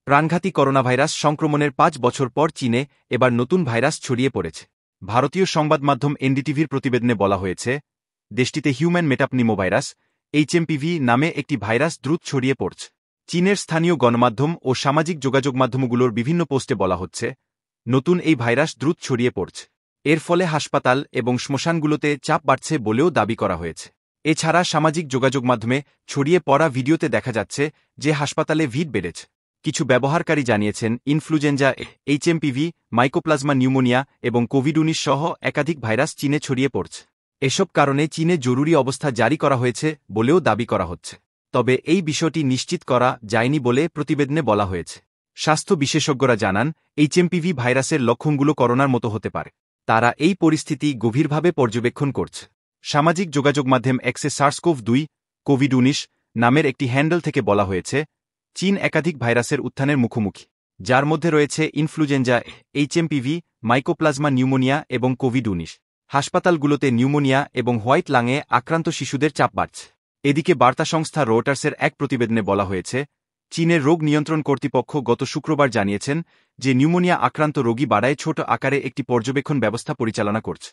প্রাণঘাতী করোনাভাইরাস সংক্রমণের ৫ বছর পর চীনে এবার নতুন ভাইরাস ছড়িয়ে পড়েছে। ভারতীয় সংবাদ মাধ্যম এনডিটিভির প্রতিবেদনে বলা হয়েছে, দেশটিতে হিউম্যান মেটাপনিমোভাইরাস এইচএমপিভি নামে একটি ভাইরাস দ্রুত ছড়িয়ে পড়ছে। চীনের স্থানীয় গণমাধ্যম ও সামাজিক যোগাযোগ মাধ্যমগুলোর বিভিন্ন পোস্টে বলা হচ্ছে, নতুন এই ভাইরাস দ্রুত ছড়িয়ে পড়ছে। এর ফলে হাসপাতাল এবং শ্মশানগুলোতে চাপ বাড়ছে বলেও দাবি করা হয়েছে। এছাড়া সামাজিক যোগাযোগ মাধ্যমে ছড়িয়ে পড়া ভিডিওতে দেখা যাচ্ছে যে হাসপাতালে ভিড় বেড়েছে। কিছু ব্যবহারকারী জানিয়েছেন, ইনফ্লুয়েঞ্জা, এইচএমপিভি, মাইকোপ্লাজমা নিউমোনিয়া এবং কোভিড-১৯ সহ একাধিক ভাইরাস চীনে ছড়িয়ে পড়ছে। এসব কারণে চীনে জরুরি অবস্থা জারি করা হয়েছে বলেও দাবি করা হচ্ছে। তবে এই বিষয়টি নিশ্চিত করা যায়নি বলে প্রতিবেদনে বলা হয়েছে। স্বাস্থ্য বিশেষজ্ঞরা জানান, এইচএমপিভি ভাইরাসের লক্ষণগুলো করোনার মতো হতে পারে। তারা এই পরিস্থিতি গভীরভাবে পর্যবেক্ষণ করছে। সামাজিক যোগাযোগ মাধ্যম এক্সে SARS-CoV-2 কোভিড-১৯ নামের একটি হ্যান্ডেল থেকে বলা হয়েছে, চীন একাধিক ভাইরাসের উত্থানের মুখোমুখি, যার মধ্যে রয়েছে ইনফ্লুয়েঞ্জা, এইচএমপিভি, মাইকোপ্লাজমা নিউমোনিয়া এবং কোভিড-১৯। হাসপাতালগুলোতে নিউমোনিয়া এবং হোয়াইট লাংয়ে আক্রান্ত শিশুদের চাপ বাড়ছে। এদিকে বার্তা সংস্থা রয়টার্সের এক প্রতিবেদনে বলা হয়েছে, চীনের রোগ নিয়ন্ত্রণ কর্তৃপক্ষ গত শুক্রবার জানিয়েছেন যে নিউমোনিয়া আক্রান্ত রোগী বাড়ায় ছোট আকারে একটি পর্যবেক্ষণ ব্যবস্থা পরিচালনা করছে।